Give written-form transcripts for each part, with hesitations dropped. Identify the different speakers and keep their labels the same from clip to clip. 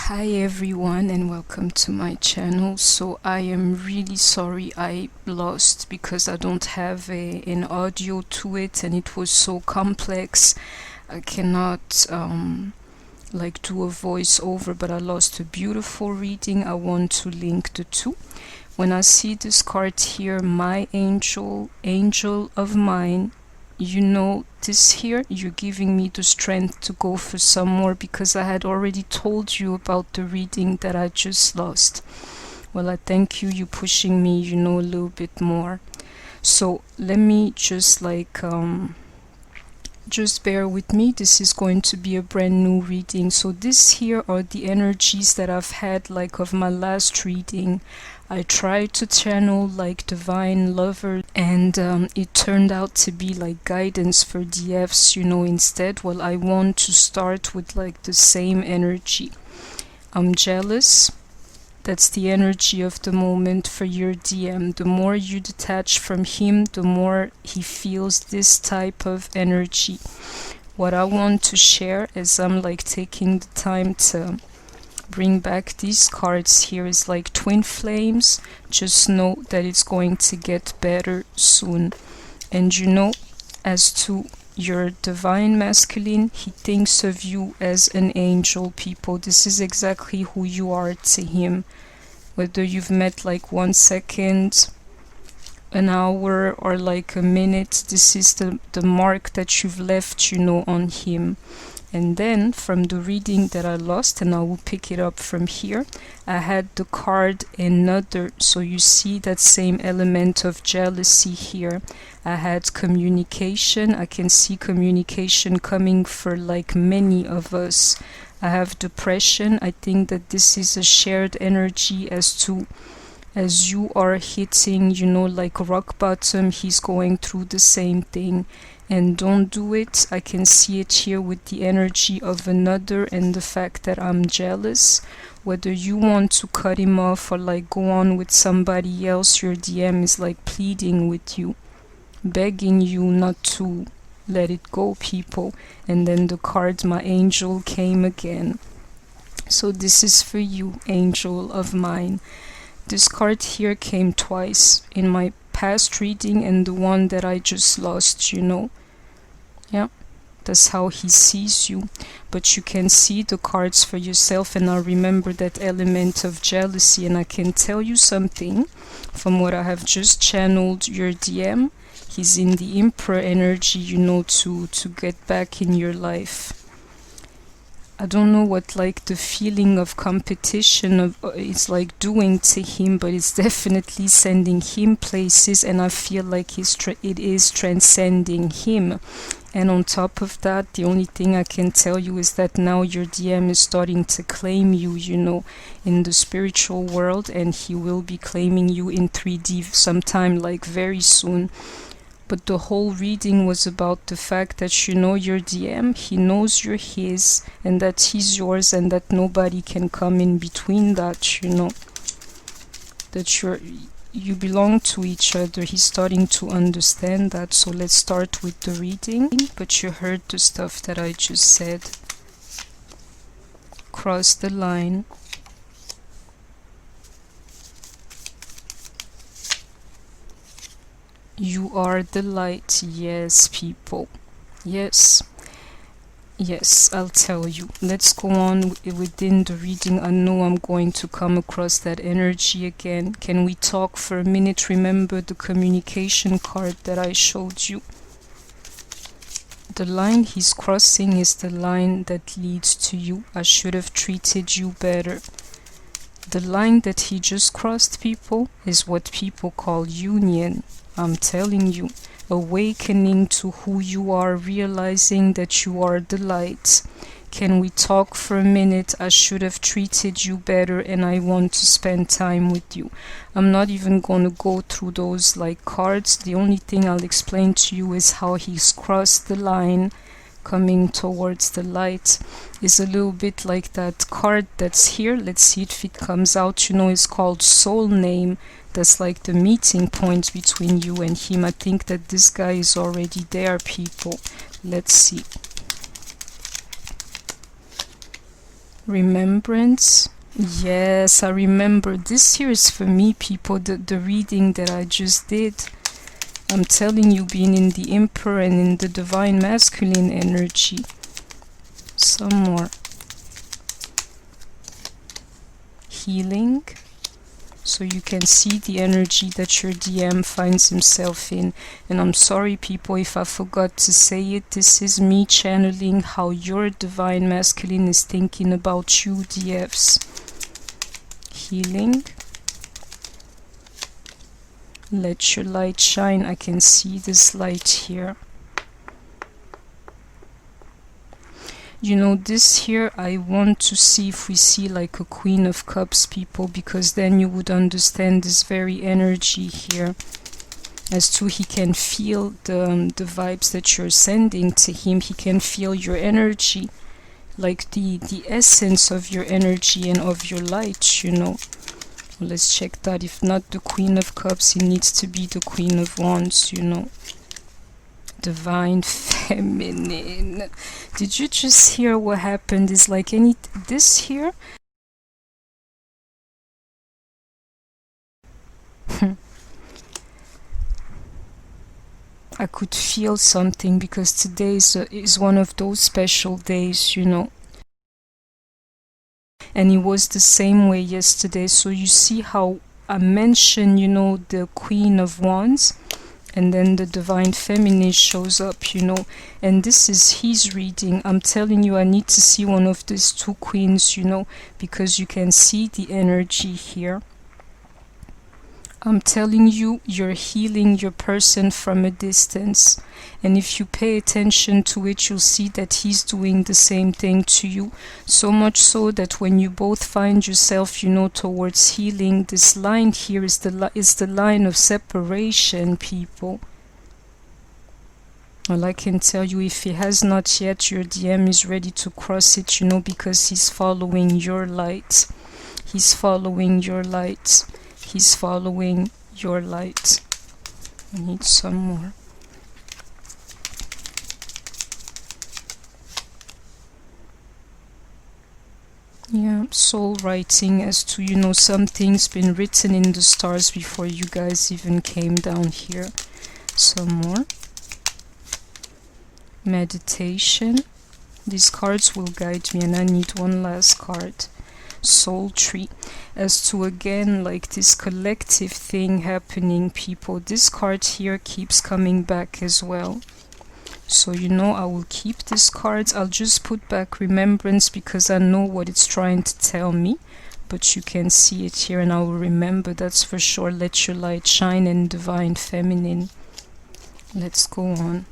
Speaker 1: Hi everyone and welcome to my channel. So I am really sorry I lost because I don't have an audio to it and it was so complex. I cannot do a voiceover, but I lost a beautiful reading. I want to link the two. When I see this card here, my angel, angel of mine, you know this here, you're giving me the strength to go for some more because I had already told you about the reading that I just lost. Well, I thank you, you pushing me, a little bit more. So let me just just bear with me. This is going to be a brand new reading. So this here are the energies that I've had of my last reading. I tried to channel divine lover and it turned out to be guidance for DFs, instead. Well, I want to start with the same energy. I'm jealous. That's the energy of the moment for your DM. The more you detach from him, the more he feels this type of energy. What I want to share as I'm taking the time to bring back these cards here is twin flames. Just know that it's going to get better soon. And as to your divine masculine, he thinks of you as an angel, people. This is exactly who you are to him. Whether you've met 1 second, an hour, or a minute, this is the mark that you've left, on him. And then from the reading that I lost, and I will pick it up from here, I had the card another. So you see that same element of jealousy here. I had communication. I can see communication coming for many of us. I have depression. I think that this is a shared energy as you are hitting, rock bottom, he's going through the same thing. And don't do it. I can see it here with the energy of another and the fact that I'm jealous. Whether you want to cut him off or go on with somebody else, your DM is pleading with you, begging you not to let it go, people. And then the card, my angel, came again. So this is for you, angel of mine. This card here came twice in my past reading and the one that I just lost, Yeah, that's how he sees you. But you can see the cards for yourself, and I remember that element of jealousy. And I can tell you something from what I have just channeled your DM. He's in the Emperor energy, to get back in your life. I don't know what the feeling of competition it's doing to him, but it's definitely sending him places, and I feel it is transcending him. And on top of that, the only thing I can tell you is that now your DM is starting to claim you, in the spiritual world, and he will be claiming you in 3D sometime very soon. But the whole reading was about the fact that your DM, he knows you're his, and that he's yours, and that nobody can come in between that, that you belong to each other. He's starting to understand that. So let's start with the reading. But you heard the stuff that I just said. Cross the line. You are the light. Yes, people. Yes. Yes, I'll tell you. Let's go on within the reading. I know I'm going to come across that energy again. Can we talk for a minute? Remember the communication card that I showed you. The line he's crossing is the line that leads to you. I should have treated you better. The line that he just crossed, people, is what people call union. I'm telling you, awakening to who you are, realizing that you are the light. Can we talk for a minute? I should have treated you better, and I want to spend time with you. I'm not even going to go through those cards. The only thing I'll explain to you is how he's crossed the line coming towards the light. Is a little bit like that card that's here. Let's see if it comes out. It's called soul name. That's the meeting point between you and him. I think that this guy is already there, people. Let's see. Remembrance. Yes, I remember. This here is for me, people, the reading that I just did. I'm telling you, being in the Emperor and in the Divine Masculine energy. Some more. Healing. So you can see the energy that your DM finds himself in. And I'm sorry, people, if I forgot to say it. This is me channeling how your Divine Masculine is thinking about you, DFs. Healing. Let your light shine. I can see this light here. You know, this here, I want to see if we see like a Queen of Cups, people, because then you would understand this very energy here, as to he can feel the vibes that you're sending to him. He can feel your energy, like the essence of your energy and of your light, you know. Let's check that. If not the Queen of Cups, it needs to be the Queen of Wands, you know. Divine Feminine. Did you just hear what happened? Is like this here? I could feel something, because today is one of those special days, you know. And it was the same way yesterday. So you see how I mentioned, you know, the Queen of Wands, and then the Divine Feminine shows up, you know. And this is his reading. I'm telling you, I need to see one of these two queens, you know, because you can see the energy here. I'm telling you, you're healing your person from a distance. And if you pay attention to it, you'll see that he's doing the same thing to you. So much so that when you both find yourself, you know, towards healing, this line here is the line of separation, people. Well, I can tell you, if he has not yet, your DM is ready to cross it, you know, because he's following your light. He's following your light. He's following your light. I need some more. Yeah, soul writing, as to, you know, something's been written in the stars before you guys even came down here. Some more. Meditation. These cards will guide me, and I need one last card. Soul tree, as to, again, like this collective thing happening, people. This card here keeps coming back as well. So, you know, I will keep this card. I'll just put back remembrance, because I know what it's trying to tell me. But you can see it here, and I will remember, that's for sure. Let your light shine, and Divine Feminine. Let's go on.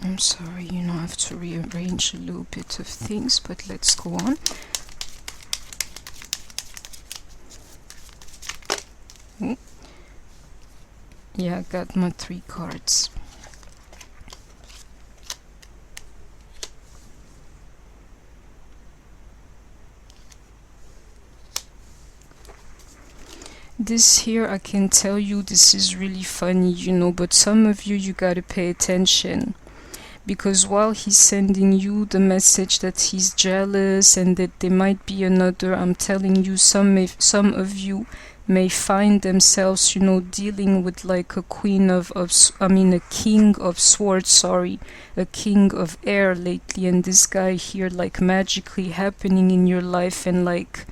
Speaker 1: I'm sorry, you know, I have to rearrange a little bit of things, but let's go on. Yeah, I got my 3 cards. This here, I can tell you, this is really funny, you know, but some of you gotta pay attention. Because while he's sending you the message that he's jealous and that there might be another, I'm telling you, some of you may find themselves, you know, dealing with like a a king of swords, a king of air lately, and this guy here like magically happening in your life, and like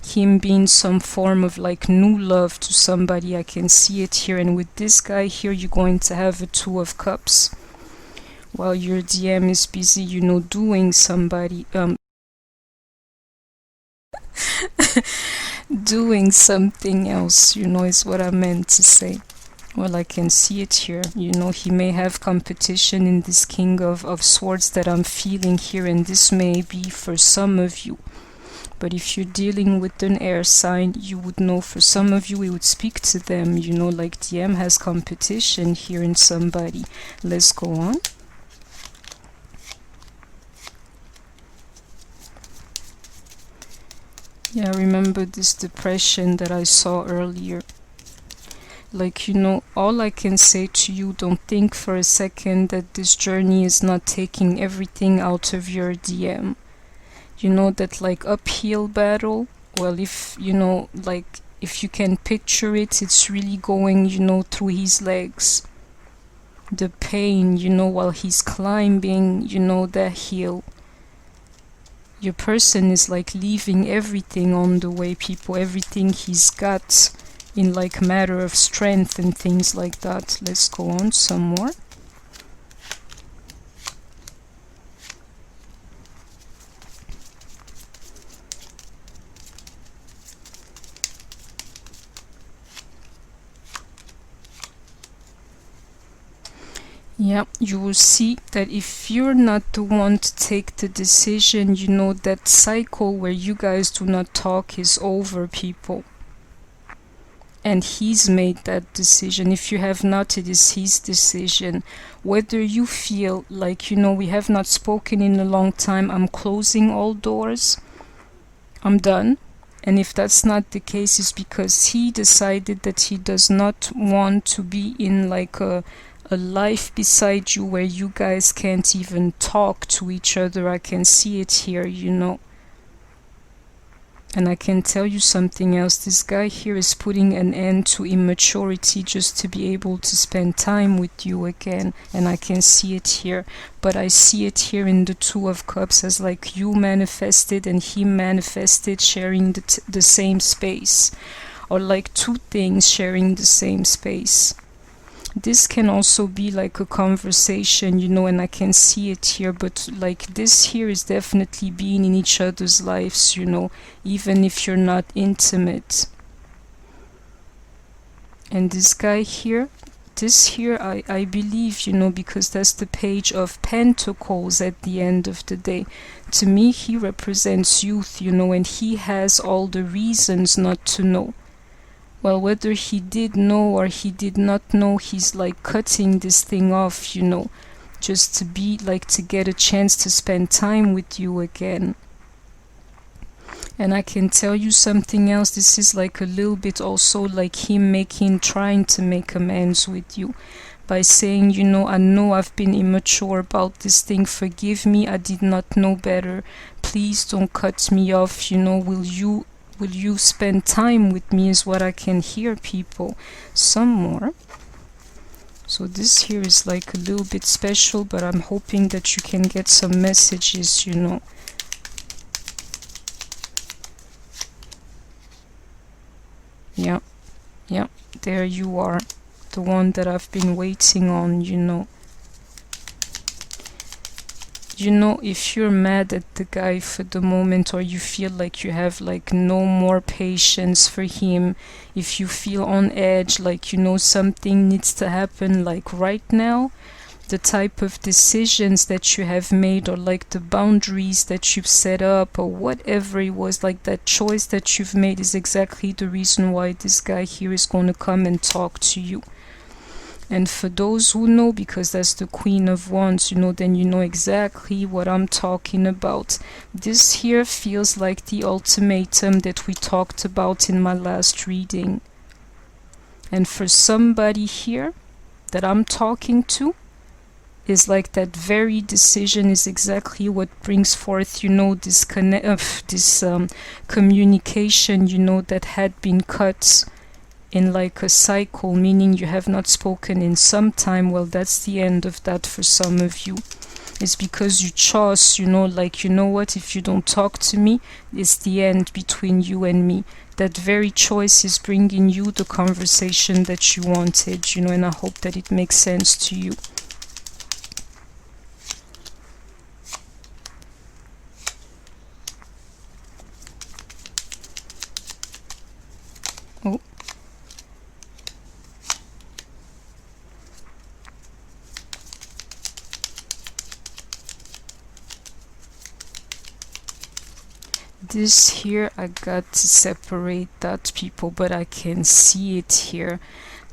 Speaker 1: him being some form of like new love to somebody. I can see it here. And with this guy here, you're going to have a 2 of Cups. While your DM is busy, you know, doing doing something else, you know, is what I meant to say. Well, I can see it here. You know, he may have competition in this King of Swords that I'm feeling here, and this may be for some of you. But if you're dealing with an air sign, you would know. For some of you, we would speak to them, you know, like DM has competition here in somebody. Let's go on. Yeah, I remember this depression that I saw earlier. Like, all I can say to you, don't think for a second that this journey is not taking everything out of your DM. That like uphill battle, well, if like if you can picture it, it's really going through his legs, the pain while he's climbing that hill. Your person is like leaving everything on the way, people, everything he's got in like matter of strength and things like that. Let's go on some more. Yeah, you will see that if you're not the one to take the decision, that cycle where you guys do not talk is over, people. And he's made that decision. If you have not, it is his decision. Whether you feel like, we have not spoken in a long time, I'm closing all doors, I'm done. And if that's not the case, it's because he decided that he does not want to be in like a life beside you where you guys can't even talk to each other. I can see it here, And I can tell you something else. This guy here is putting an end to immaturity just to be able to spend time with you again. And I can see it here. But I see it here in the Two of Cups as like you manifested and he manifested, sharing the same space. Or like two things sharing the same space. This can also be like a conversation, and I can see it here, but like this here is definitely being in each other's lives, even if you're not intimate. And this guy here, I believe, because that's the Page of Pentacles at the end of the day. To me, he represents youth, and he has all the reasons not to know. Well, whether he did know or he did not know, he's like cutting this thing off, just to be like to get a chance to spend time with you again. And I can tell you something else. This is like a little bit also like him trying to make amends with you by saying, I know I've been immature about this thing. Forgive me. I did not know better. Please don't cut me off. Will you spend time with me is what I can hear, people. Some more. So this here is like a little bit special, but I'm hoping that you can get some messages, Yeah, there you are. The one that I've been waiting on, if you're mad at the guy for the moment, or you feel like you have like no more patience for him, if you feel on edge, like something needs to happen like right now, the type of decisions that you have made, or like the boundaries that you've set up, or whatever it was, like that choice that you've made is exactly the reason why this guy here is going to come and talk to you. And for those who know, because that's the Queen of Wands, then you know exactly what I'm talking about. This here feels like the ultimatum that we talked about in my last reading. And for somebody here that I'm talking to, is like that very decision is exactly what brings forth, this communication, that had been cut in like a cycle, meaning you have not spoken in some time. Well, that's the end of that for some of you. It's because you chose, what, if you don't talk to me, it's the end between you and me. That very choice is bringing you the conversation that you wanted, and I hope that it makes sense to you. Oh. This here, I got to separate that, people, but I can see it here.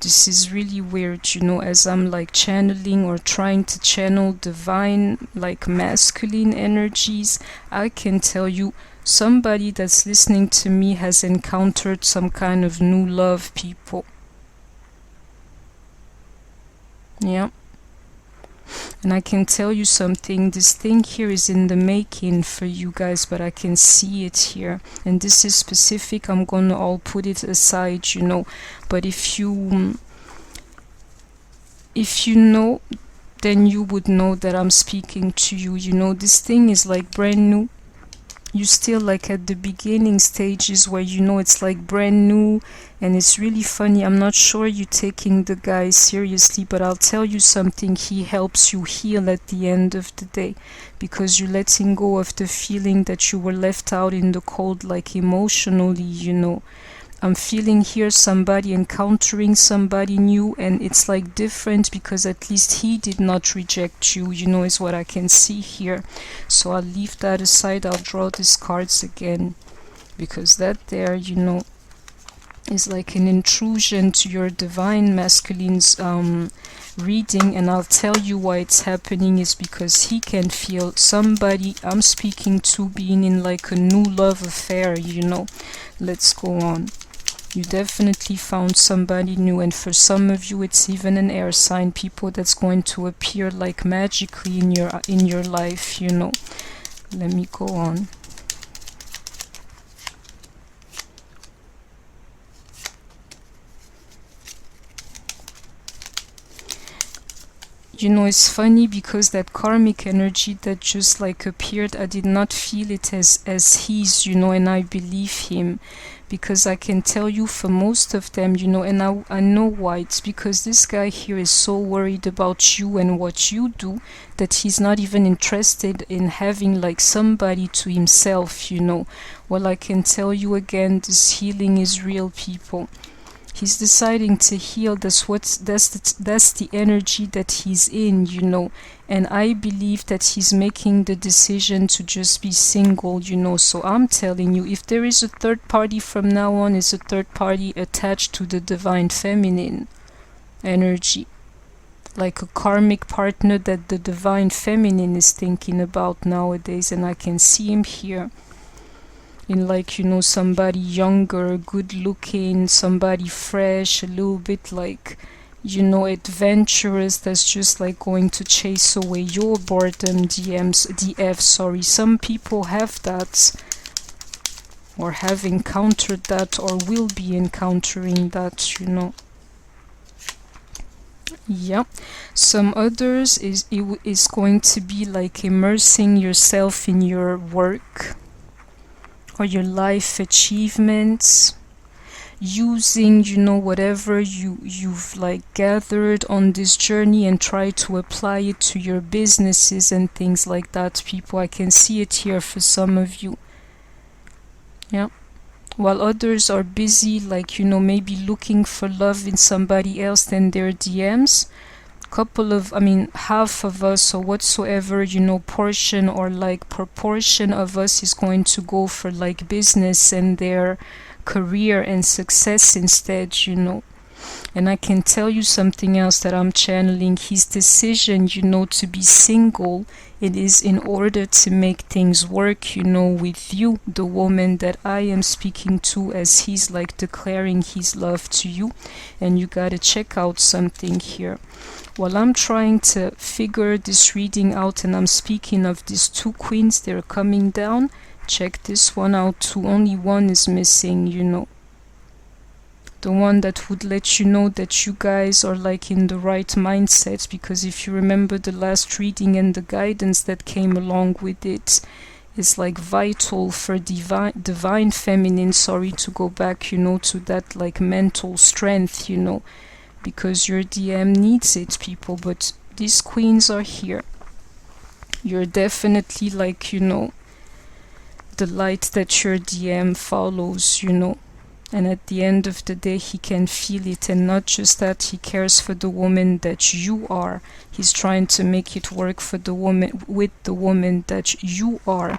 Speaker 1: This is really weird, as I'm like channeling or trying to channel divine, like masculine energies. I can tell you Somebody that's listening to me has encountered some kind of new love, people. Yeah. And I can tell you something, this thing here is in the making for you guys, but I can see it here. And this is specific, I'm gonna all put it aside, you know. But if you know, then you would know that I'm speaking to you, you know. This thing is like brand new. You still like at the beginning stages where you know it's like brand new, and it's really funny. I'm not sure you're taking the guy seriously, but I'll tell you something, he helps you heal at the end of the day, because you're letting go of the feeling that you were left out in the cold, like emotionally, you know. I'm feeling here somebody encountering somebody new, and it's like different because at least he did not reject you, you know, is what I can see here. So I'll leave that aside. I'll draw these cards again, because that there, you know, is like an intrusion to your divine masculine's reading, and I'll tell you why it's happening is because he can feel somebody I'm speaking to being in like a new love affair, you know. Let's go on. You definitely found somebody new, and for some of you it's even an air sign, people, that's going to appear like magically in your life, you know. Let me go on. You know, it's funny because that karmic energy that just like appeared, I did not feel it as his, you know, and I believe him. Because I can tell you for most of them, you know, and I know why. It's because this guy here is so worried about you and what you do that he's not even interested in having like somebody to himself, you know. Well, I can tell you again, this healing is real, people. He's deciding to heal. That's the energy that he's in, you know. And I believe that he's making the decision to just be single, you know. So I'm telling you, if there is a third party from now on, it's a third party attached to the divine feminine energy, like a karmic partner that the divine feminine is thinking about nowadays. And I can see him here in like, you know, somebody younger, good looking, somebody fresh, a little bit like, you know, adventurous, that's just like going to chase away your boredom. DF, some people have that, or have encountered that, or will be encountering that, you know. Yeah, some others is going to be like immersing yourself in your work or your life achievements, using, you know, whatever you've like gathered on this journey and try to apply it to your businesses and things like that, people. I can see it here for some of you. Yeah. While others are busy, like, you know, maybe looking for love in somebody else than their DMs. Half of us, or whatsoever, you know, portion or like proportion of us is going to go for like business and their career and success instead, you know. And I can tell you something else that I'm channeling. His decision, you know, to be single, it is in order to make things work, you know, with you, the woman that I am speaking to, as he's like declaring his love to you. And you gotta check out something here. While I'm trying to figure this reading out, and I'm speaking of these two queens, they're coming down. Check this one out too. Only one is missing, you know. The one that would let you know that you guys are like in the right mindset, because if you remember the last reading and the guidance that came along with it is like vital for divine feminine, to go back, you know, to that like mental strength, you know, because your DM needs it, people. But these queens are here. You're definitely like, you know, the light that your DM follows, you know. And at the end of the day, he can feel it. And not just that, he cares for the woman that you are. He's trying to make it work for the woman, with the woman that you are.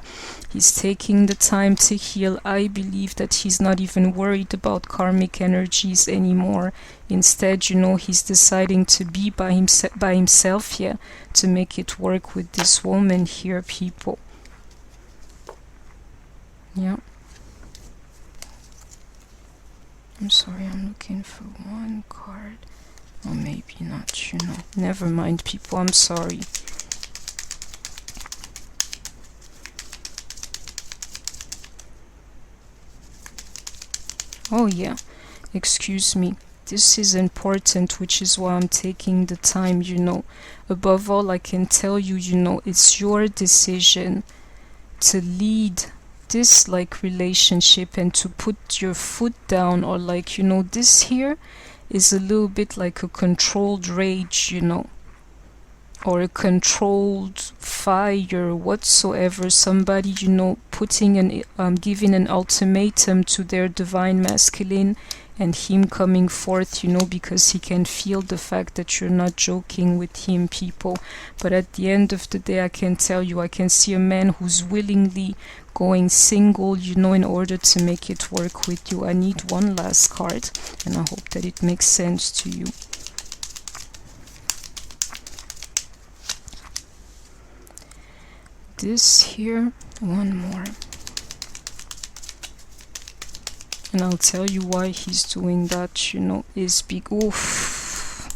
Speaker 1: He's taking the time to heal. I believe that he's not even worried about karmic energies anymore. Instead, you know, he's deciding to be by himself, yeah, to make it work with this woman here, people. Yeah. I'm sorry, I'm looking for one card. Or maybe not, you know. Never mind, people, I'm sorry. Oh yeah, excuse me. This is important, which is why I'm taking the time, you know. Above all, I can tell you, you know, it's your decision to lead this like relationship and to put your foot down, or like, you know, this here is a little bit like a controlled rage, you know, or a controlled fire whatsoever. Somebody, you know, putting an giving an ultimatum to their divine masculine, and him coming forth, you know, because he can feel the fact that you're not joking with him, people. But at the end of the day, I can tell you, I can see a man who's willingly going single, you know, in order to make it work with you. I need one last card, and I hope that it makes sense to you. This here, one more. And I'll tell you why he's doing that, you know, is because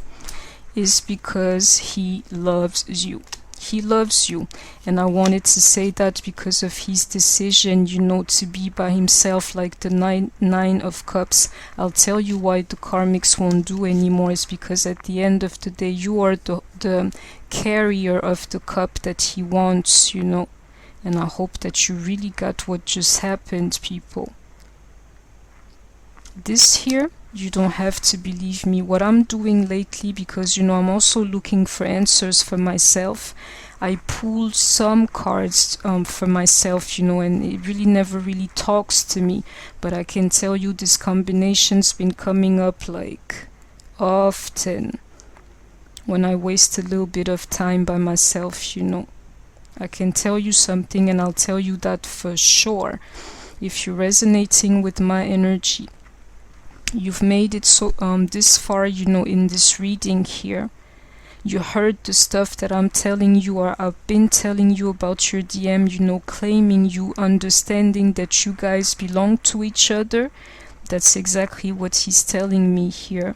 Speaker 1: he loves you. He loves you. And I wanted to say that because of his decision, you know, to be by himself, like the nine of cups. I'll tell you why the karmics won't do anymore, is because at the end of the day, you are the carrier of the cup that he wants, you know. And I hope that you really got what just happened, people. This here, you don't have to believe me. What I'm doing lately, because, you know, I'm also looking for answers for myself, I pulled some cards for myself, you know, and it really never really talks to me. But I can tell you this combination's been coming up like often when I waste a little bit of time by myself, you know. I can tell you something, and I'll tell you that for sure. If you're resonating with my energy, you've made it so this far, you know, in this reading here. You heard the stuff that I'm telling you, or I've been telling you about your DM, you know, claiming you, understanding that you guys belong to each other. That's exactly what he's telling me here.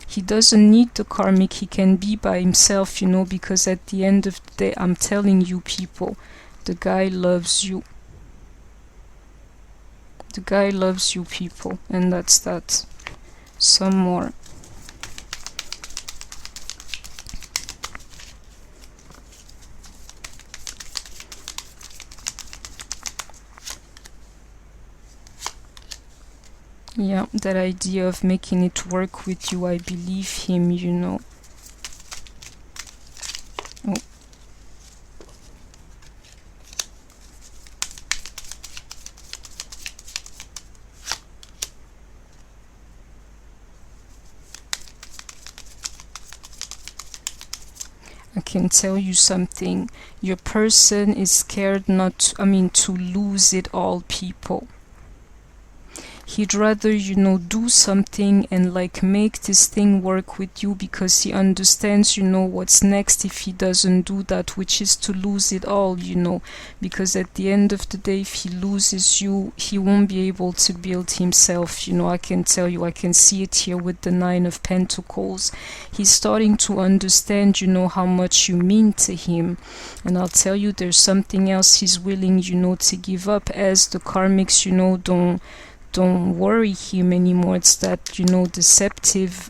Speaker 1: He doesn't need the karmic, he can be by himself, you know, because at the end of the day, I'm telling you, people, the guy loves you. The guy loves you, people, and that's that. Some more. Yeah, that idea of making it work with you, I believe him, you know. Oh. I can tell you something. Your person is scared to lose it all, people. He'd rather, you know, do something and like make this thing work with you, because he understands, you know, what's next if he doesn't do that, which is to lose it all, you know, because at the end of the day, if he loses you, he won't be able to build himself, you know. I can tell you, I can see it here with the 9 of Pentacles. He's starting to understand, you know, how much you mean to him. And I'll tell you, there's something else he's willing, you know, to give up, as the karmics, you know, don't worry him anymore. It's that, you know, deceptive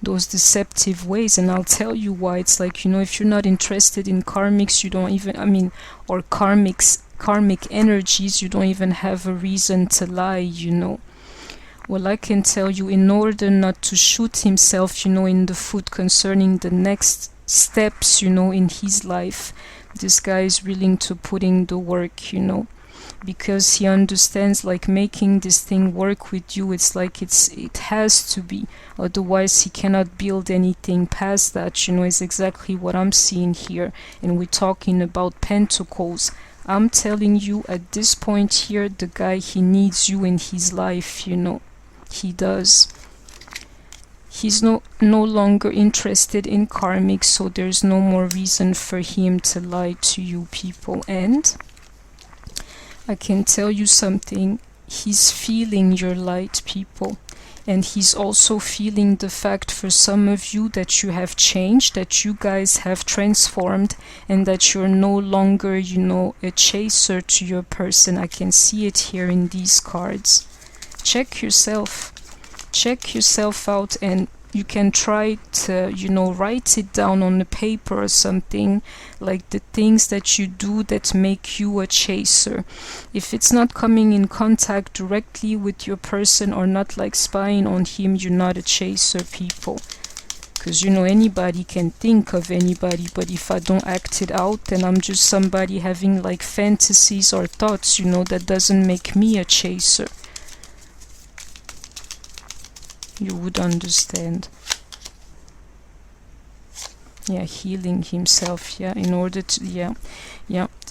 Speaker 1: those deceptive ways. And I'll tell you why. It's like, you know, if you're not interested in karmics, you don't even or karmic energies, you don't even have a reason to lie, you know. Well, I can tell you, in order not to shoot himself, you know, in the foot concerning the next steps, you know, in his life, this guy is willing to put in the work, you know, because he understands, like, making this thing work with you, it's like it has to be, otherwise he cannot build anything past that, you know. Is exactly what I'm seeing here. And we're talking about Pentacles. I'm telling you, at this point here, the guy, he needs you in his life, you know. He does. He's no longer interested in karmic, so there's no more reason for him to lie to you, people. And I can tell you something. He's feeling your light, people. And he's also feeling the fact for some of you that you have changed, that you guys have transformed, and that you're no longer, you know, a chaser to your person. I can see it here in these cards. Check yourself. Check yourself out, and you can try to, you know, write it down on the paper or something, like the things that you do that make you a chaser. If it's not coming in contact directly with your person or not like spying on him, you're not a chaser, people. Because, you know, anybody can think of anybody, but if I don't act it out, then I'm just somebody having like fantasies or thoughts, you know, that doesn't make me a chaser. You would understand. Yeah, healing himself, yeah, in order to, yeah,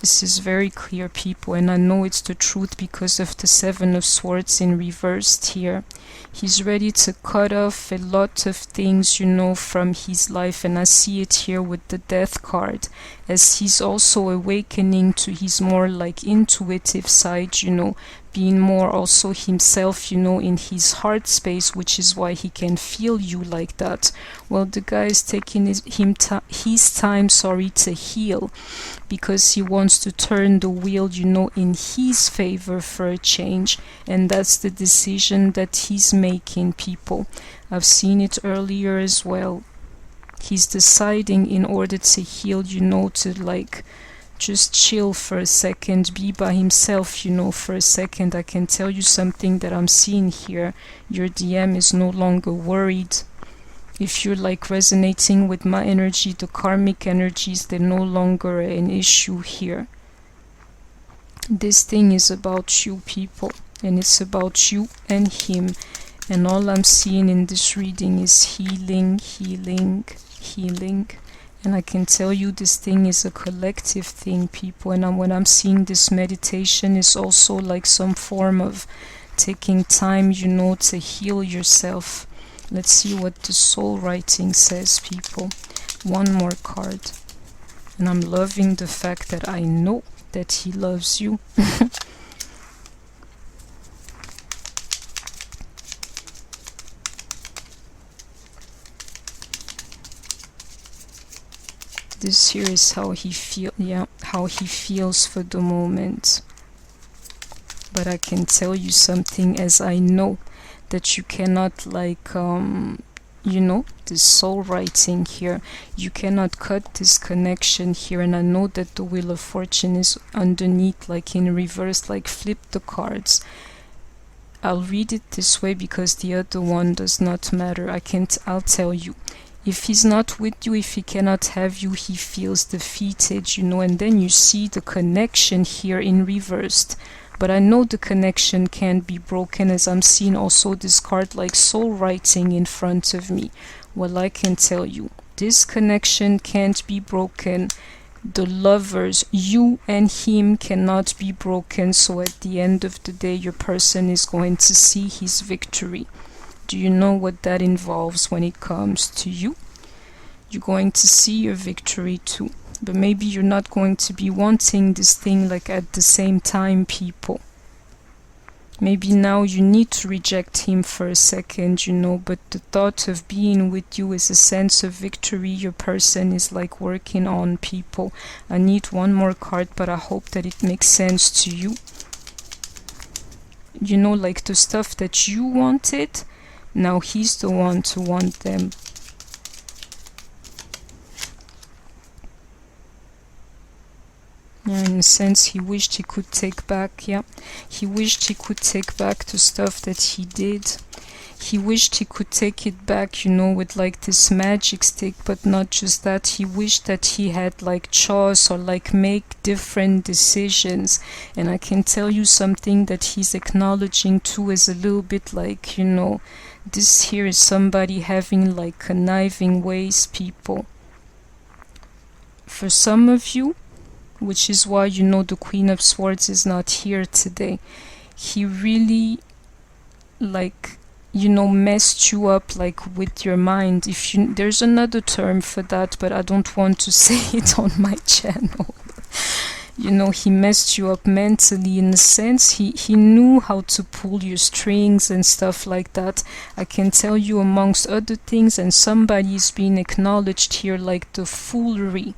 Speaker 1: this is very clear, people, and I know it's the truth because of the Seven of Swords in reversed here. He's ready to cut off a lot of things, you know, from his life, and I see it here with the Death card, as he's also awakening to his more like intuitive side, you know, being more also himself, you know, in his heart space, which is why he can feel you like that. Well, the guy is taking his time, to heal, because he wants to turn the wheel, you know, in his favor for a change, and that's the decision that he's making, people. I've seen it earlier as well. He's deciding in order to heal, you know, to like just chill for a second, be by himself, you know, for a second. I can tell you something that I'm seeing here. Your DM is no longer worried. If you're like resonating with my energy, the karmic energies, they're no longer an issue here. This thing is about you, people, and it's about you and him. And all I'm seeing in this reading is healing, healing, healing. And I can tell you this thing is a collective thing, people. And when I'm seeing this meditation is also like some form of taking time, you know, to heal yourself. Let's see what the soul writing says, people. One more card. And I'm loving the fact that I know that he loves you. This here is how he feels for the moment. But I can tell you something, as I know that you cannot like you know, this soul writing here, you cannot cut this connection here. And I know that the Wheel of Fortune is underneath, like in reverse, like flip the cards. I'll read it this way because the other one does not matter. I'll tell you. If he's not with you, if he cannot have you, he feels defeated, you know, and then you see the connection here in reversed. But I know the connection can't be broken, as I'm seeing also this card like soul writing in front of me. Well, I can tell you, this connection can't be broken. The lovers, you and him, cannot be broken. So at the end of the day, your person is going to see his victory. Do you know what that involves when it comes to you? You're going to see your victory too. But maybe you're not going to be wanting this thing like at the same time, people. Maybe now you need to reject him for a second, you know, but the thought of being with you is a sense of victory your person is like working on, people. I need one more card, but I hope that it makes sense to you. You know, like the stuff that you wanted, now he's the one to want them. Yeah, in a sense, he wished he could take back, he wished he could take back the stuff that he did. He wished he could take it back, you know, with like this magic stick, but not just that. He wished that he had like choice or like make different decisions. And I can tell you something that he's acknowledging too is a little bit like, you know, this here is somebody having like conniving ways, people. For some of you, which is why, you know, the Queen of Swords is not here today. He really, like, you know, messed you up, like, with your mind. There's another term for that, but I don't want to say it on my channel. you know, he messed you up mentally in a sense. He knew how to pull your strings and stuff like that. I can tell you amongst other things, and somebody is being acknowledged here, like the foolery,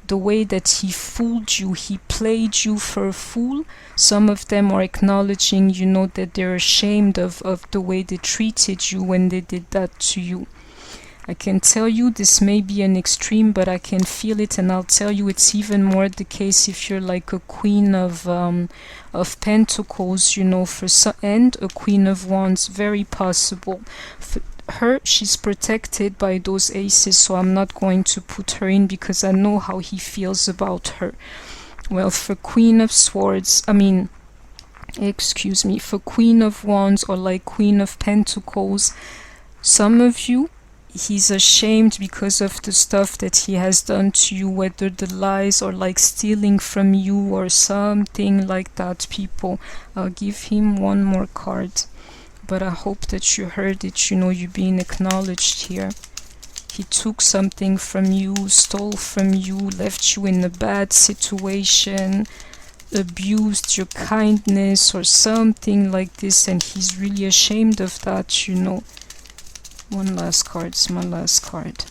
Speaker 1: the way that he fooled you, he played you for a fool. Some of them are acknowledging, you know, that they're ashamed of the way they treated you when they did that to you. I can tell you this may be an extreme, but I can feel it, and I'll tell you it's even more the case if you're like a queen of pentacles, you know, and a queen of wands, very possible. For her, she's protected by those aces, so I'm not going to put her in because I know how he feels about her. Well, for queen of swords, for queen of wands or like queen of pentacles, some of you, he's ashamed because of the stuff that he has done to you, whether the lies or like stealing from you or something like that, people. I'll give him one more card, but I hope that you heard it, you know, you're being acknowledged here. He took something from you, stole from you, left you in a bad situation, abused your kindness or something like this, and he's really ashamed of that, you know. One last card, it's my last card.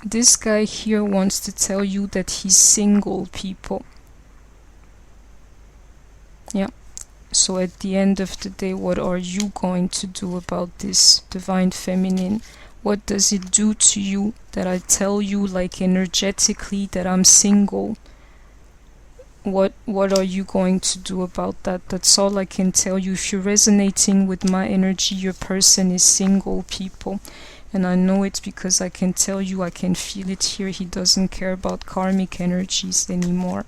Speaker 1: This guy here wants to tell you that he's single, people. Yeah. So at the end of the day, what are you going to do about this, Divine Feminine? What does it do to you that I tell you, like energetically, that I'm single? What are you going to do about that? That's all I can tell you. If you're resonating with my energy, your person is single, people. And I know it because I can tell you, I can feel it here. He doesn't care about karmic energies anymore.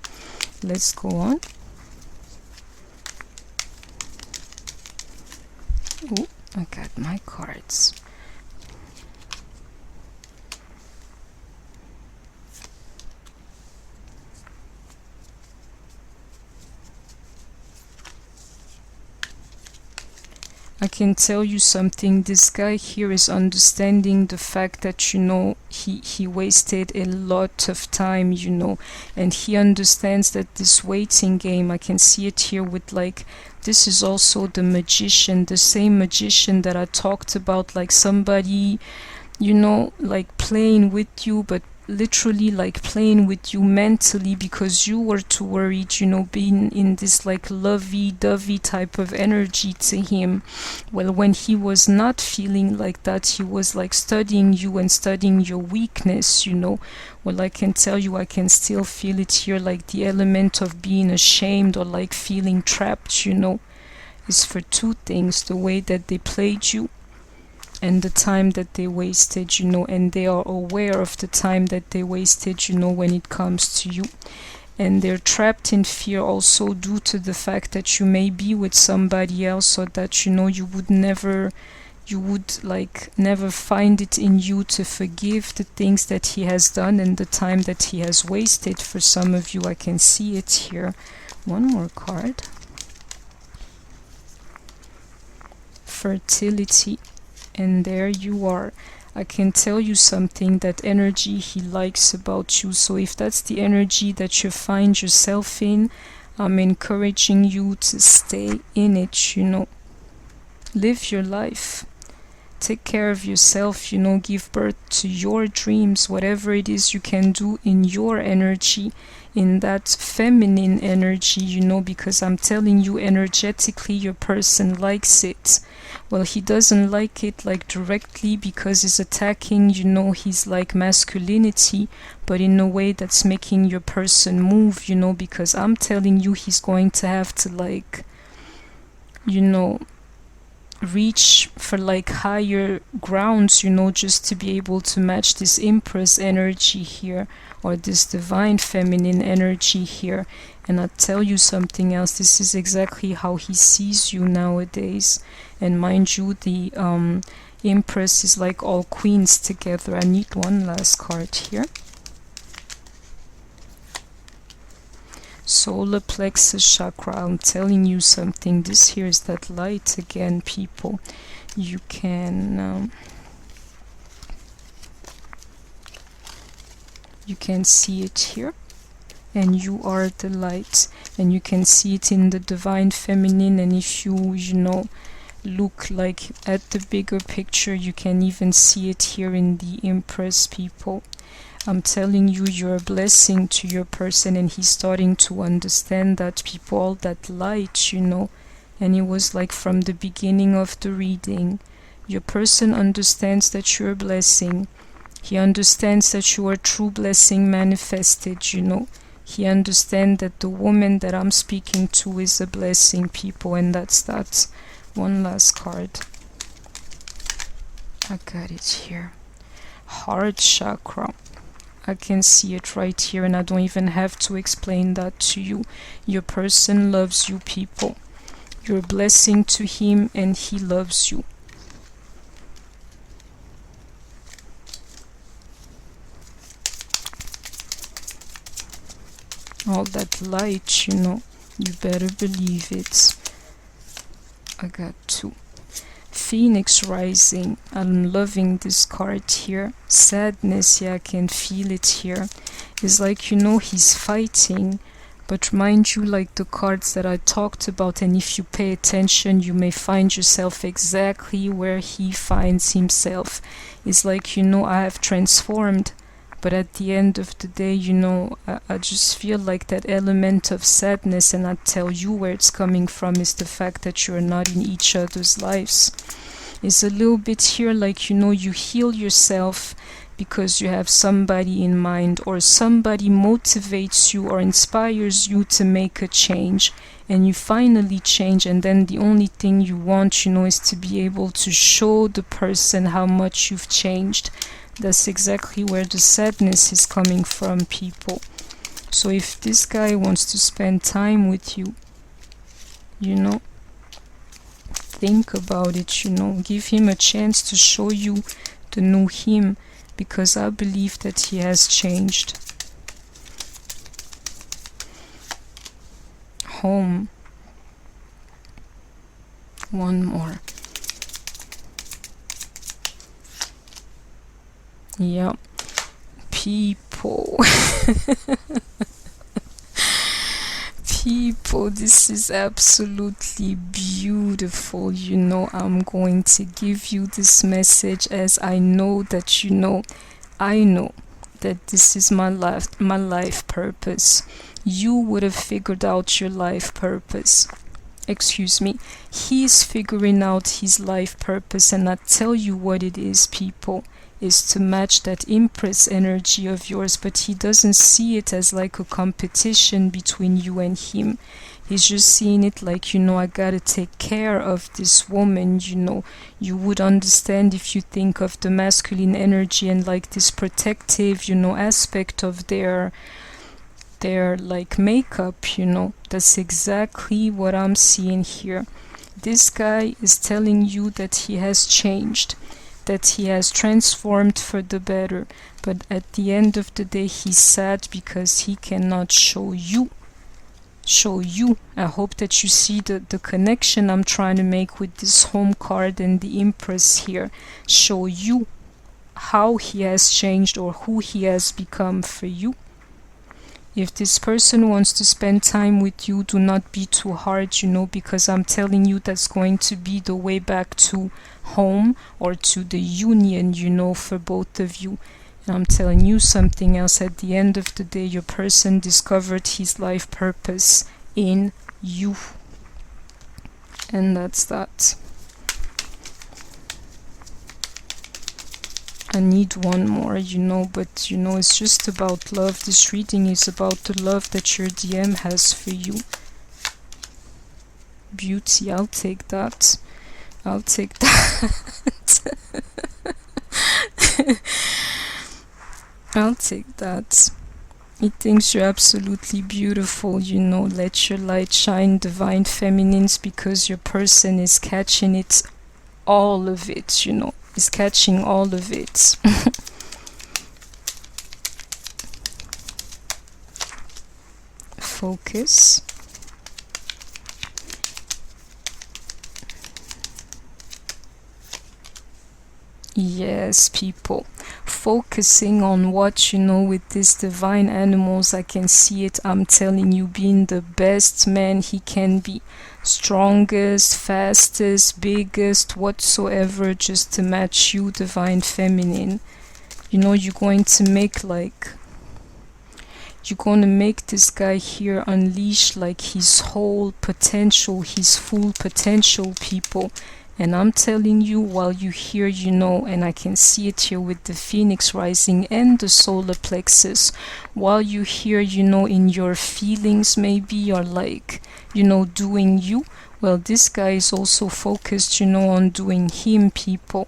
Speaker 1: Let's go on. Oh, I got my cards. I can tell you something, this guy here is understanding the fact that, you know, he wasted a lot of time, you know, and he understands that this waiting game, I can see it here with like, this is also the magician, the same magician that I talked about, like somebody, you know, like playing with you, but literally like playing with you mentally because you were too worried, you know, being in this like lovey-dovey type of energy to him. Well, when he was not feeling like that, he was like studying you and studying your weakness, you know. Well, I can tell you, I can still feel it here, like the element of being ashamed or like feeling trapped, you know, is for two things: the way that they played you and the time that they wasted, you know, and they are aware of the time that they wasted, you know, when it comes to you. And they're trapped in fear also due to the fact that you may be with somebody else, or that, you know, you would never find it in you to forgive the things that he has done and the time that he has wasted. For some of you, I can see it here. One more card. Fertility. And there you are. I can tell you something, that energy he likes about you. So if that's the energy that you find yourself in, I'm encouraging you to stay in it, you know. Live your life. Take care of yourself, you know, give birth to your dreams, whatever it is you can do in your energy, in that feminine energy, you know, because I'm telling you, energetically your person likes it. Well, he doesn't like it like directly because he's attacking, you know, his like masculinity, but in a way that's making your person move, you know, because I'm telling you, he's going to have to like, you know, reach for like higher grounds, you know, just to be able to match this Empress energy here, or this divine feminine energy here. And I'll tell you something else, this is exactly how he sees you nowadays. And mind you, the Empress is like all queens together. I need one last card here. Solar plexus chakra. I'm telling you something, this here is that light again, people. You can You can see it here. And you are the light. And you can see it in the divine feminine. And if you know, look like at the bigger picture, you can even see it here in the Empress, people. I'm telling you, you're a blessing to your person, and he's starting to understand that, people, all that light, you know. And it was like from the beginning of the reading. Your person understands that you're a blessing. He understands that you are true blessing manifested, you know. He understands that the woman that I'm speaking to is a blessing, people, and that's that. One last card. I got it here. Heart chakra. I can see it right here, and I don't even have to explain that to you. Your person loves you, people. You're a blessing to him, and he loves you. All that light, you know, you better believe it. I got 2. Phoenix rising. I'm loving this card here. Sadness, yeah, I can feel it here. It's like, you know, he's fighting, but mind you, like the cards that I talked about, and if you pay attention, you may find yourself exactly where he finds himself. It's like, you know, I have transformed, but at the end of the day, you know, I just feel like that element of sadness, and I tell you where it's coming from, is the fact that you're not in each other's lives. It's a little bit here like, you know, you heal yourself because you have somebody in mind, or somebody motivates you or inspires you to make a change, and you finally change, and then the only thing you want, you know, is to be able to show the person how much you've changed. That's exactly where the sadness is coming from, people. So if this guy wants to spend time with you, you know, think about it, you know, give him a chance to show you the new him, because I believe that he has changed. Home. One more. Yeah, people. People, this is absolutely beautiful. You know, I'm going to give you this message as I know that, you know, I know that this is my life purpose. You would have figured out your life purpose. Excuse me. He's figuring out his life purpose, and I tell you what it is, people, is to match that Empress energy of yours, but he doesn't see it as like a competition between you and him. He's just seeing it like, you know, I gotta take care of this woman, you know. You would understand if you think of the masculine energy and like this protective, you know, aspect of their like makeup, you know. That's exactly what I'm seeing here. This guy is telling you that he has changed, that he has transformed for the better, but at the end of the day he's sad because he cannot show you. I hope that you see the connection I'm trying to make with this home card and the Empress here. Show you how he has changed or who he has become for you. If this person wants to spend time with you, do not be too hard, you know, because I'm telling you that's going to be the way back to home or to the union, you know, for both of you. And I'm telling you something else. At the end of the day, your person discovered his life purpose in you. And that's that. I need one more, you know, but you know, it's just about love. This reading is about the love that your DM has for you. Beauty, I'll take that. I'll take that. I'll take that. He thinks you're absolutely beautiful, you know. Let your light shine, divine feminines, because your person is catching it, all of it, you know. Is catching all of it. Focus. Yes, people. focusing on what, with these divine animals. I can see it. I'm telling you, being the best man he can be, strongest, fastest, biggest, whatsoever, just to match you, divine feminine. You're going to make this guy here unleash like his whole potential, his full potential, people. And I'm telling you, while you here, and I can see it here with the Phoenix rising and the solar plexus, while you here, in your feelings, maybe you're like, doing you. Well, this guy is also focused, on doing him, people.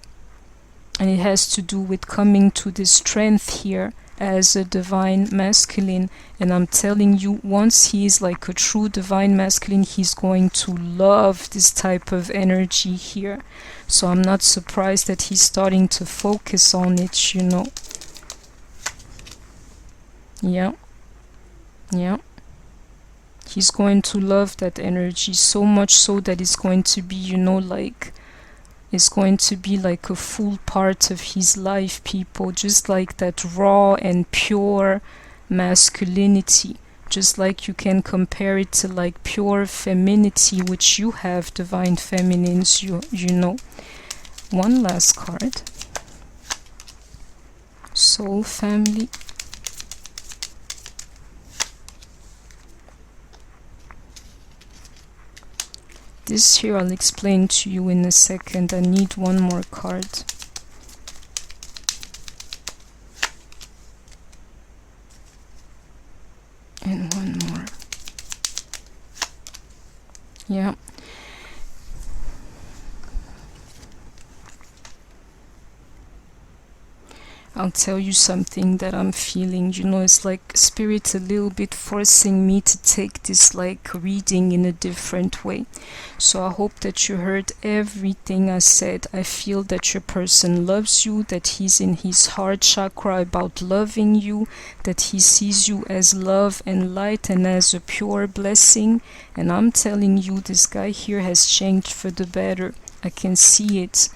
Speaker 1: And it has to do with coming to this strength here as a divine masculine. And I'm telling you, once he is like a true divine masculine, he's going to love this type of energy here. So I'm not surprised that he's starting to focus on it, Yeah. He's going to love that energy so much so that it's going to be, it's going to be like a full part of his life, people. Just like that raw and pure masculinity. Just like you can compare it to like pure femininity, which you have, divine feminines, you know. One last card. Soul family. This here I'll explain to you in a second. I need one more card. And one more. Yeah. I'll tell you something that I'm feeling, it's like spirit a little bit forcing me to take this like reading in a different way. So I hope that you heard everything I said. I feel that your person loves you, that he's in his heart chakra about loving you, that he sees you as love and light and as a pure blessing. And I'm telling you, this guy here has changed for the better. I can see it.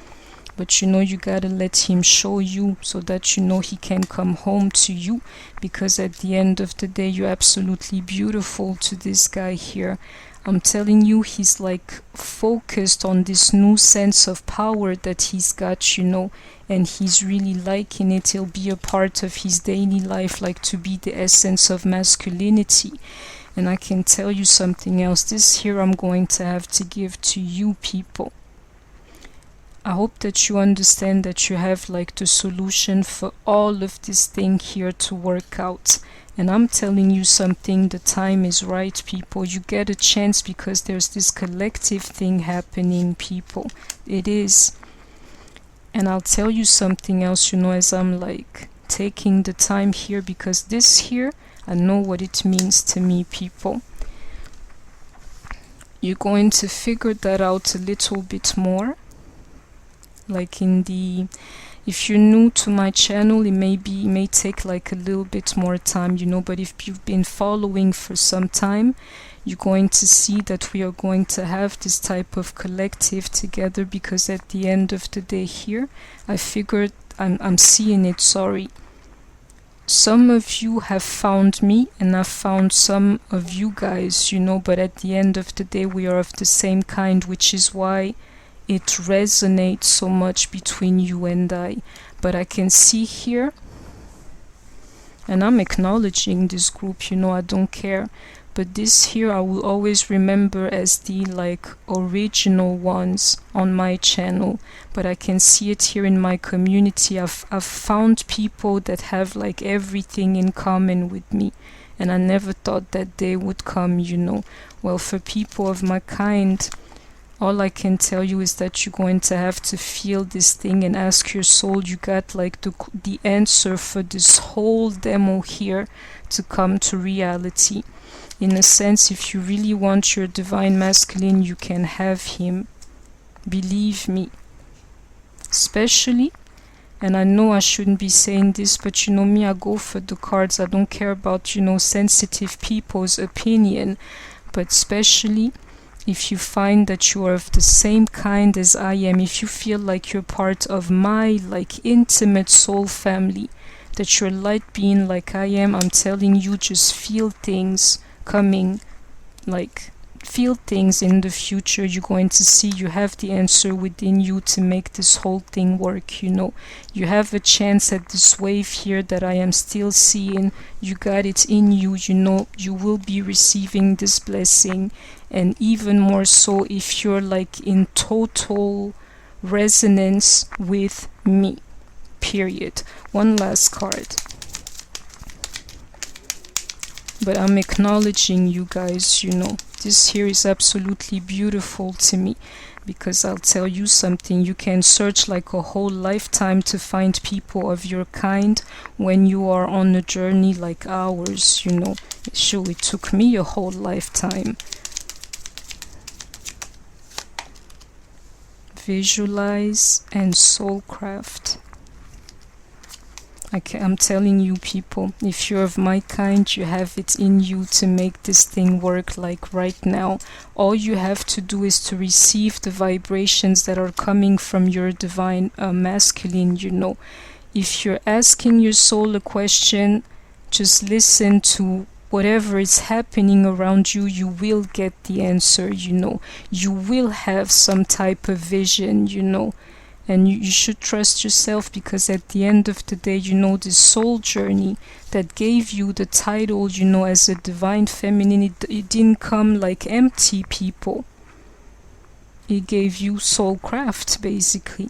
Speaker 1: But you gotta let him show you so that he can come home to you, because at the end of the day you're absolutely beautiful to this guy here. I'm telling you, he's like focused on this new sense of power that he's got, and he's really liking it. It'll be a part of his daily life, like to be the essence of masculinity. And I can tell you something else. This here I'm going to have to give to you, people. I hope that you understand that you have like the solution for all of this thing here to work out. And I'm telling you something, the time is right, people. You get a chance because there's this collective thing happening, people. It is. And I'll tell you something else, as I'm like taking the time here, because this here, I know what it means to me, people. You're going to figure that out a little bit more. Like if you're new to my channel, it may take like a little bit more time, but if you've been following for some time, you're going to see that we are going to have this type of collective together, because at the end of the day here, I figured, I'm seeing it, sorry. Some of you have found me and I've found some of you guys, but at the end of the day, we are of the same kind, which is why it resonates so much between you and I. But I can see here, and I'm acknowledging this group, I don't care, but this here I will always remember as the like original ones on my channel. But I can see it here in my community. I've found people that have like everything in common with me, and I never thought that they would come, Well, for people of my kind, all I can tell you is that you're going to have to feel this thing and ask your soul. You got like the answer for this whole demo here to come to reality. In a sense, if you really want your divine masculine, you can have him. Believe me. Especially, and I know I shouldn't be saying this, but me, I go for the cards. I don't care about, sensitive people's opinion. But especially, if you find that you are of the same kind as I am, if you feel like you're part of my like intimate soul family, that you're light being like I am, I'm telling you, just feel things coming, like feel things in the future. You're going to see you have the answer within you to make this whole thing work. You have a chance at this wave here that I am still seeing. You got it in you. You will be receiving this blessing, and even more so if you're like in total resonance with me, period. One last card. But I'm acknowledging you guys, this here is absolutely beautiful to me, because I'll tell you something, you can search like a whole lifetime to find people of your kind when you are on a journey like ours. Sure, it took me a whole lifetime. Visualize and soulcraft. I'm telling you, people, if you're of my kind, you have it in you to make this thing work like right now. All you have to do is to receive the vibrations that are coming from your divine masculine. If you're asking your soul a question, just listen to whatever is happening around you. You will get the answer. You will have some type of vision. And you should trust yourself, because at the end of the day, this soul journey that gave you the title, as a divine feminine, it didn't come like empty, people. It gave you soulcraft, basically.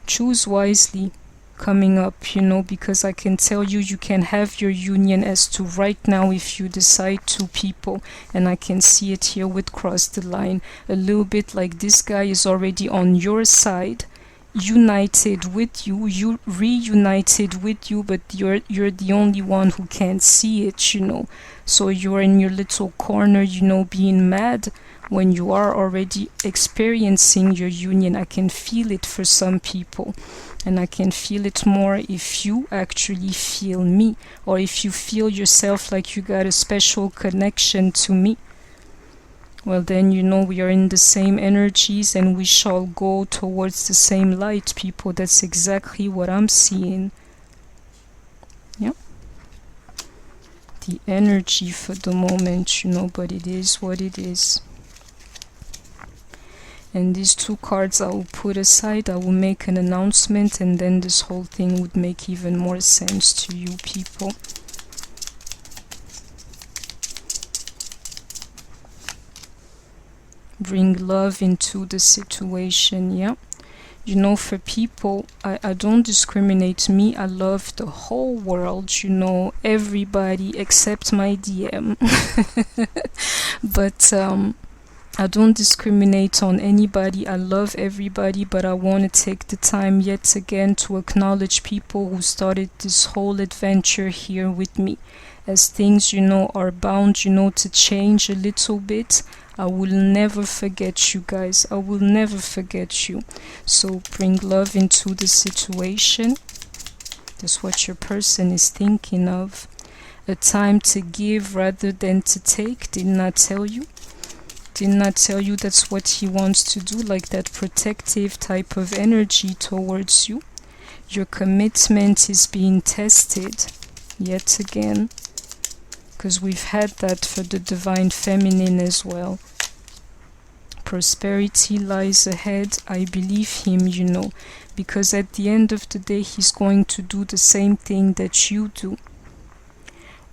Speaker 1: Choose wisely coming up, because I can tell you, you can have your union as to right now if you decide to, people. And I can see it here with cross the line a little bit, like this guy is already on your side, united with you, reunited with you, but you're the only one who can't see it. So you're in your little corner, being mad when you are already experiencing your union. I can feel it for some people. And I can feel it more if you actually feel me, or if you feel yourself like you got a special connection to me. Well, then we are in the same energies, and we shall go towards the same light, people. That's exactly what I'm seeing. Yeah. The energy for the moment, but it is what it is. And these two cards I will put aside. I will make an announcement, and then this whole thing would make even more sense to you, people. Bring love into the situation, yeah? For people, I don't discriminate. Me, I love the whole world, everybody except my DM. But, I don't discriminate on anybody. I love everybody, but I want to take the time yet again to acknowledge people who started this whole adventure here with me. As things, are bound, to change a little bit, I will never forget you guys. I will never forget you. So bring love into the situation. That's what your person is thinking of. A time to give rather than to take. Didn't I tell you? Didn't I tell you that's what he wants to do, like that protective type of energy towards you? Your commitment is being tested yet again, because we've had that for the divine feminine as well. Prosperity lies ahead. I believe him, because at the end of the day, he's going to do the same thing that you do.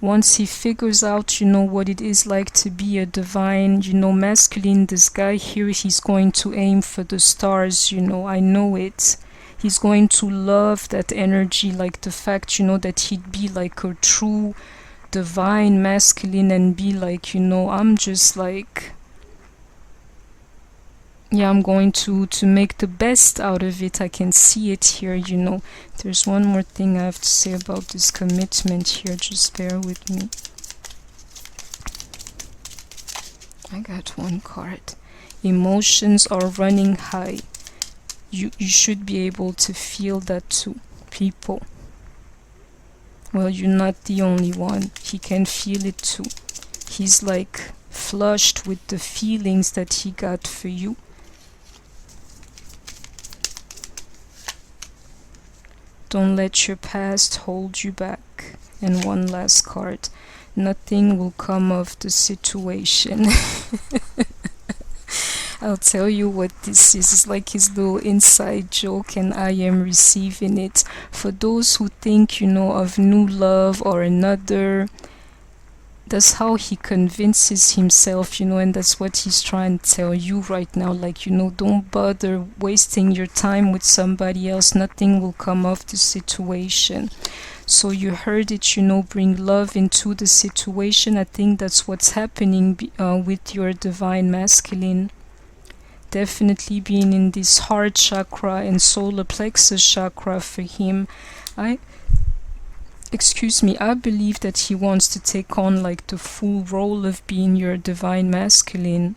Speaker 1: Once he figures out, what it is like to be a divine, masculine, this guy here, he's going to aim for the stars, I know it. He's going to love that energy, like the fact, that he'd be like a true divine masculine and be like, I'm just like, yeah, I'm going to make the best out of it. I can see it here, There's one more thing I have to say about this commitment here. Just bear with me. I got one card. Emotions are running high. You should be able to feel that too, people. Well, you're not the only one. He can feel it too. He's like flushed with the feelings that he got for you. Don't let your past hold you back. And one last card. Nothing will come of the situation. I'll tell you what this is. It's like his little inside joke, and I am receiving it. For those who think, of new love or another, that's how he convinces himself, and that's what he's trying to tell you right now. Like, don't bother wasting your time with somebody else. Nothing will come of the situation. So you heard it, bring love into the situation. I think that's what's happening with your divine masculine. Definitely being in this heart chakra and solar plexus chakra for him. I believe that he wants to take on like the full role of being your divine masculine,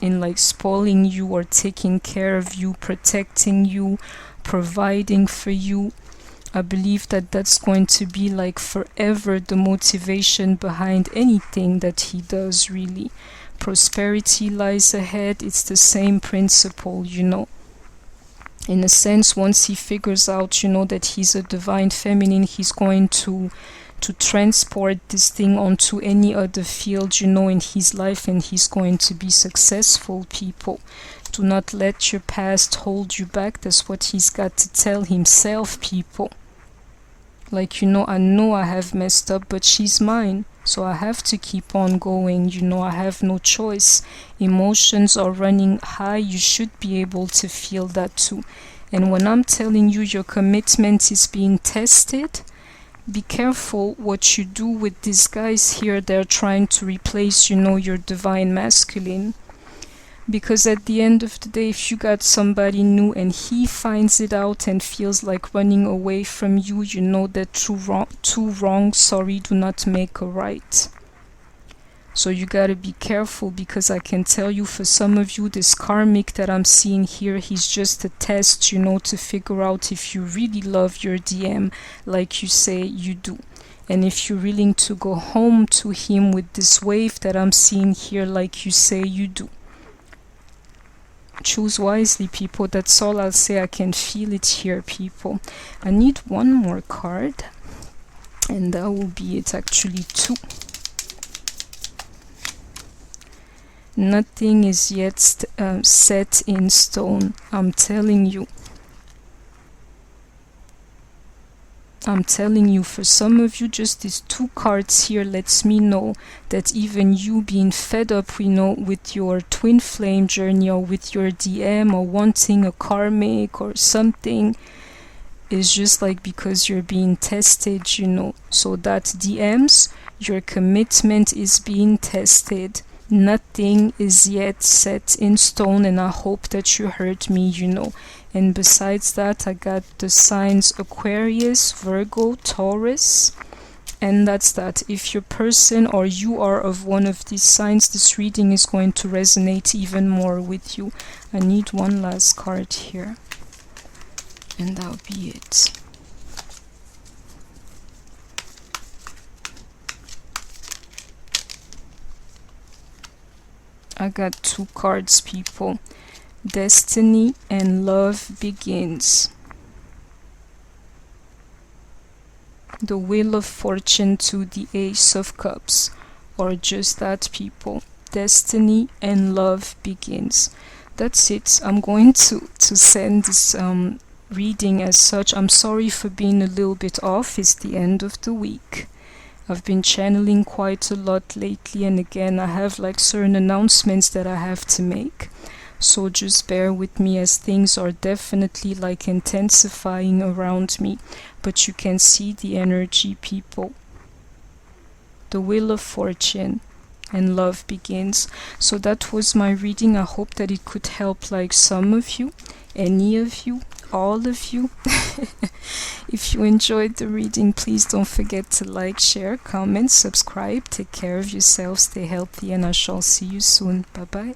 Speaker 1: in like spoiling you or taking care of you, protecting you, providing for you. I believe that that's going to be like forever the motivation behind anything that he does, really. Prosperity lies ahead. It's the same principle, In a sense, once he figures out, that he's a divine feminine, he's going to transport this thing onto any other field, in his life, and he's going to be successful, people. Do not let your past hold you back. That's what he's got to tell himself, people. Like, I know I have messed up, but she's mine. So I have to keep on going, I have no choice. Emotions are running high. You should be able to feel that too. And when I'm telling you your commitment is being tested, be careful what you do with these guys here. They're trying to replace, your divine masculine. Because at the end of the day, if you got somebody new and he finds it out and feels like running away from you, that two wrongs, do not make a right. So you gotta be careful, because I can tell you, for some of you, this karmic that I'm seeing here, he's just a test, to figure out if you really love your DM like you say you do. And if you're willing to go home to him with this wave that I'm seeing here like you say you do. Choose wisely, people. That's all I'll say. I can feel it here, people. I need one more card, and that will be it. Actually, two. Nothing is yet set in stone. I'm telling you. For some of you, just these two cards here lets me know that even you being fed up, with your twin flame journey, or with your DM, or wanting a karmic or something, is just like because you're being tested, So that DMs, your commitment is being tested. Nothing is yet set in stone, and I hope that you heard me, And besides that, I got the signs Aquarius, Virgo, Taurus, and that's that. If your person or you are of one of these signs, this reading is going to resonate even more with you. I need one last card here, and that'll be it. I got two cards, people. Destiny and love begins. The Wheel of Fortune to the Ace of Cups, or just that, people. Destiny and love begins. That's it. I'm going to send this reading as such. I'm sorry for being a little bit off. It's the end of the week. I've been channeling quite a lot lately, and again, I have like certain announcements that I have to make. So just bear with me, as things are definitely like intensifying around me. But you can see the energy, people. The Wheel of Fortune and love begins. So that was my reading. I hope that it could help like some of you, any of you, all of you. If you enjoyed the reading, please don't forget to like, share, comment, subscribe. Take care of yourself, stay healthy, and I shall see you soon. Bye bye.